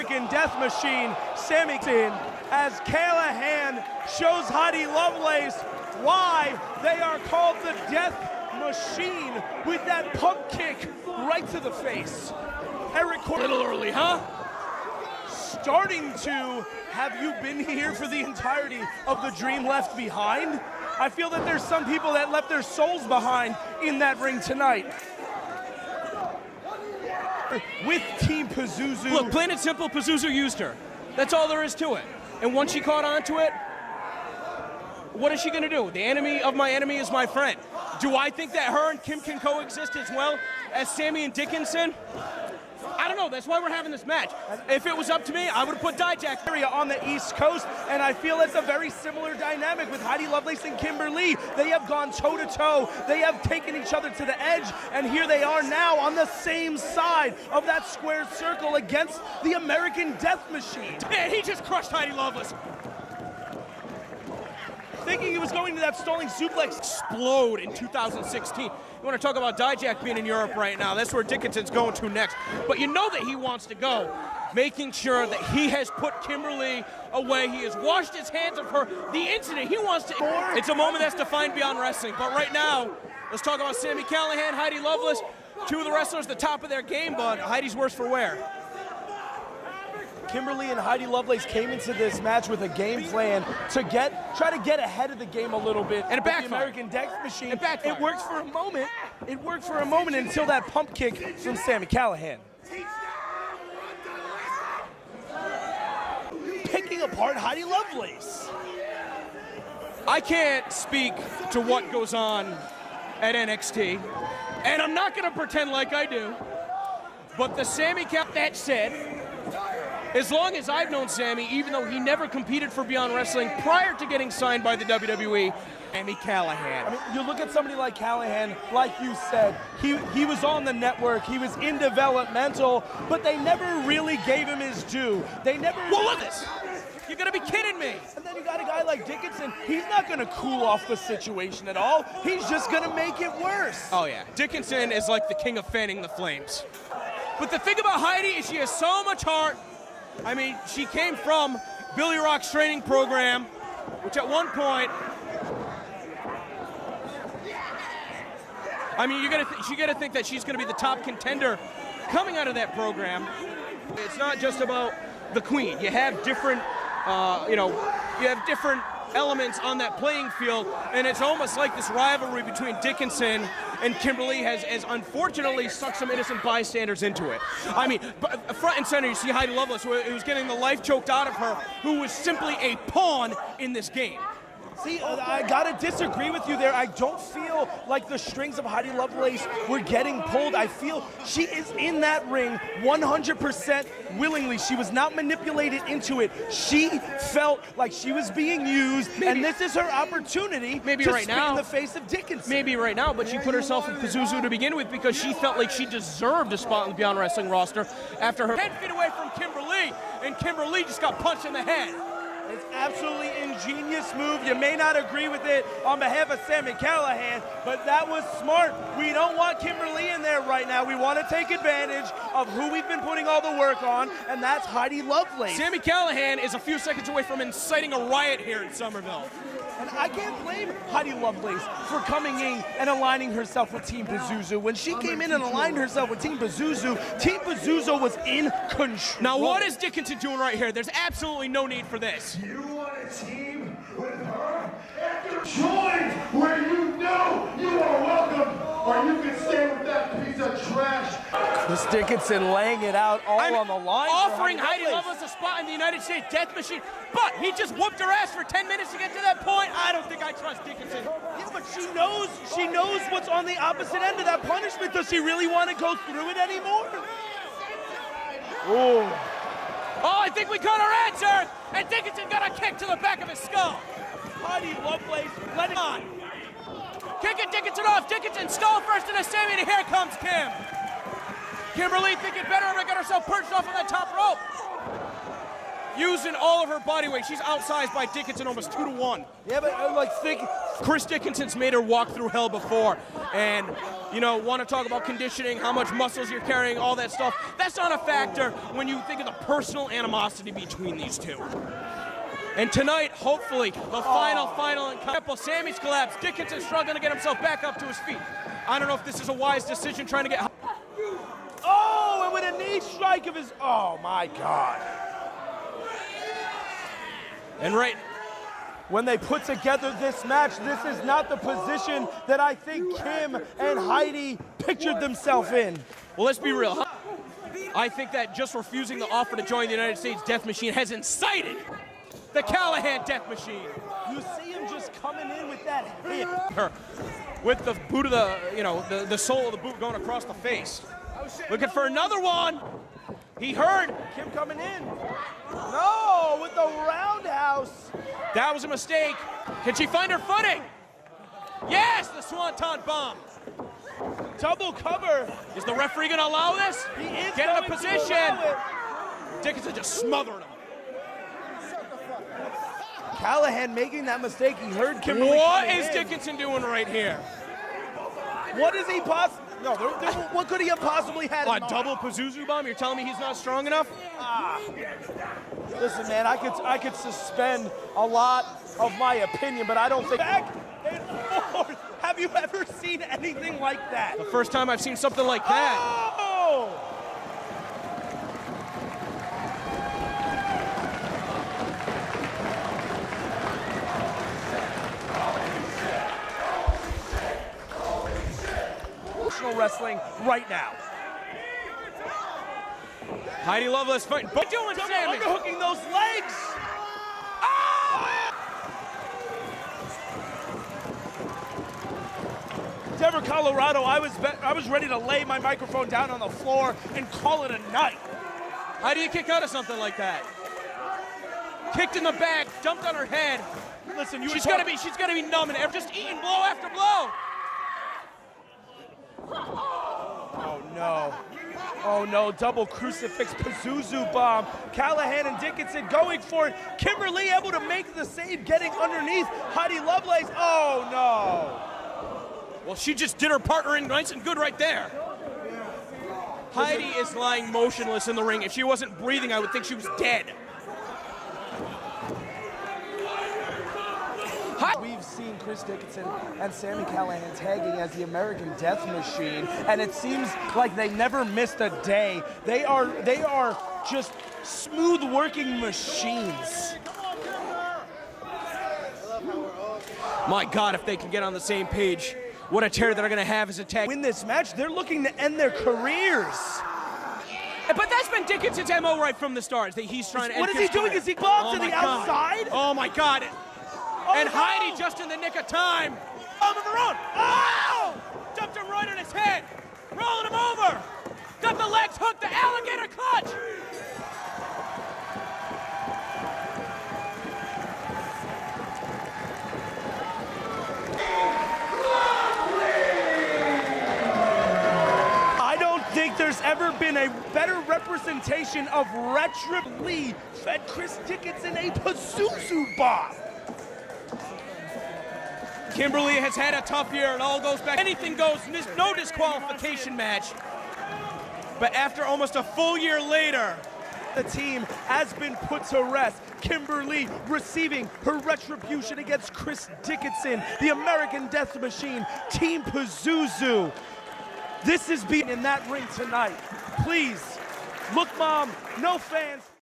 American Death Machine, Sami Callihan, as Callihan shows Heidi Lovelace why they are called the Death Machine with that pump kick right to the face. Eric, a little early, huh? Starting to, have you been here for the entirety of the dream left behind? I feel that there's some people that left their souls behind in that ring tonight. With Team Pazuzu. Look, plain and simple, Pazuzu used her. That's all there is to it. And once she caught on to it, what is she going to do? The enemy of my enemy is my friend. Do I think that her and Kim can coexist as well as Sami and Dickinson? I don't know. That's why we're having this match. If it was up to me, I would have put Dijak area on the East Coast, and I feel it's a very similar dynamic with Heidi Lovelace and Kimber Lee. They have gone toe-to-toe. They have taken each other to the edge, and here they are now on the same side of that square circle against the American Death Machine. Man, he just crushed Heidi Lovelace. Thinking he was going to that stalling suplex. Explode in 2016. You want to talk about Dijak being in Europe right now. That's where Dickinson's going to next. But you know that he wants to go, making sure that he has put Kimber Lee away. He has washed his hands of her. The incident, he wants to... It's a moment that's defined beyond wrestling. But right now, let's talk about Sami Callihan, Heidi Lovelace. Two of the wrestlers at the top of their game, but Heidi's worse for wear. Kimber Lee and Heidi Lovelace came into this match with a game plan to try to get ahead of the game a little bit. And it backfired. The American Death Machine. It worked for a moment. It worked for a moment until that pump kick from Sami Callihan. Picking apart Heidi Lovelace. I can't speak to what goes on at NXT, and I'm not going to pretend like I do, but the Sami Callihan, that said, as long as I've known Sami, even though he never competed for Beyond Wrestling prior to getting signed by the WWE, Sami Callihan. I mean, you look at somebody like Callihan, like you said, he was on the network, he was in developmental, but they never really gave him his due. They never... Well, look at this! You're gonna be kidding me! And then you got a guy like Dickinson, he's not gonna cool off the situation at all. He's just gonna make it worse. Oh yeah, Dickinson is like the king of fanning the flames. But the thing about Heidi is she has so much heart. I mean, she came from Billy Rock's training program, which at one point, I mean, you gotta think that she's gonna be the top contender coming out of that program. It's not just about the queen. You have different, you have different elements on that playing field, and it's almost like this rivalry between Dickinson and Kimber Lee has unfortunately sucked some innocent bystanders into it. I mean, front and center, you see Heidi Lovelace, who was getting the life choked out of her, who was simply a pawn in this game. See, I gotta disagree with you there. I don't feel like the strings of Heidi Lovelace were getting pulled. I feel she is in that ring 100% willingly. She was not manipulated into it. She felt like she was being used, and this is her opportunity to spit in the face of Dickinson. Maybe right now, but she put herself in Pazuzu to begin with because she felt like she deserved a spot in the Beyond Wrestling roster after her 10 feet away from Kimber Lee, and Kimber Lee just got punched in the head. It's absolutely ingenious move. You may not agree with it on behalf of Sami Callihan, but that was smart. We don't want Kimber Lee in there right now. We want to take advantage of who we've been putting all the work on, and that's Heidi Lovelace. Sami Callihan is a few seconds away from inciting a riot here in Somerville. And I can't blame Heidi Lovelace for coming in and aligning herself with Team Pazuzu. When she came in and aligned herself with Team Pazuzu was in control. Now what is Dickinson doing right here? There's absolutely no need for this. You want a team with her? Join where you know you are welcome, or you can stay with that piece of trash. Chris Dickinson laying it out all on the line. Offering Heidi Lovelace a spot in the United States Death Machine, but he just whooped her ass for 10 minutes to get to that point. I don't think I trust Dickinson. Yeah, but she knows what's on the opposite end of that punishment. Does she really want to go through it anymore? Oh, I think we got our answer, and Dickinson got a kick to the back of his skull. Heidi Lovelace, let it on. Kicking Dickinson off. Dickinson stalled first in a Sami, and here comes Kim. Kimber Lee thinking better of it, got herself perched off on that top rope. Using all of her body weight. She's outsized by Dickinson almost 2-1. Yeah, but like think Chris Dickinson's made her walk through hell before, and want to talk about conditioning, how much muscles you're carrying, all that stuff. That's not a factor when you think of the personal animosity between these two. And tonight, hopefully, the final example. Sami's collapsed. Dickinson struggling to get himself back up to his feet. I don't know if this is a wise decision trying to get... Oh, and with a knee strike of his... Oh, my God. And right... When they put together this match, this is not the position that I think Kim and Heidi pictured themselves in. Well, let's be real. I think that just refusing the offer to join the United States Death Machine has incited the Callihan Death Machine. You see him just coming in with that hip. With the boot of the, the sole of the boot going across the face. Looking for another one. He heard Kim coming in. No, with the roundhouse. That was a mistake. Can she find her footing? Yes, the Swanton bomb. Double cover. Is the referee going to allow this? He is Get in a going position. to allow it. Dickinson just smothered him. Callihan making that mistake. He heard Kimberly. What is Dickinson doing right here? What is he possibly? No, what could he have possibly had? A double Pazuzu bomb? You're telling me he's not strong enough? Listen, man, I could suspend a lot of my opinion, but I don't think. Back and forth. Have you ever seen anything like that? The first time I've seen something like that. Oh! Wrestling right now. Heidi Lovelace fighting. But doing Sami. Underhooking those legs. Denver, Colorado, I was ready to lay my microphone down on the floor and call it a night. How do you kick out of something like that? Kicked in the back, jumped on her head. Listen, she's gotta be numb and just eating blow after blow. Oh no. Oh no, double crucifix Pazuzu bomb. Callihan and Dickinson going for it. Kimberly able to make the save, getting underneath Heidi Lovelace. Oh no. Well, she just did her partner in nice and good right there. Heidi is lying motionless in the ring. If she wasn't breathing, I would think she was dead. We've seen Chris Dickinson and Sami Callihan tagging as the American Death Machine, and it seems like they never missed a day. They are just smooth working machines. My God, if they can get on the same page, what a tear they're going to have as a tag. Win this match, they're looking to end their careers. But that's been Dickinson's MO right from the start. He's trying to end. What is he doing? Is he bombed to the outside? Oh my God. And no. Heidi just in the nick of time. Bomb of her own. Oh! Dumped him right on his head. Rolling him over. Got the legs hooked. The alligator clutch. I don't think there's ever been a better representation of Lee fed Chris Dickinson a Pazuzu bomb. Kimberly has had a tough year. It all goes back. Anything goes. No disqualification match. But after almost a full year later, the team has been put to rest. Kimberly receiving her retribution against Chris Dickinson, the American Death Machine, Team Pazuzu. This is being in that ring tonight. Please, look, Mom, no fans.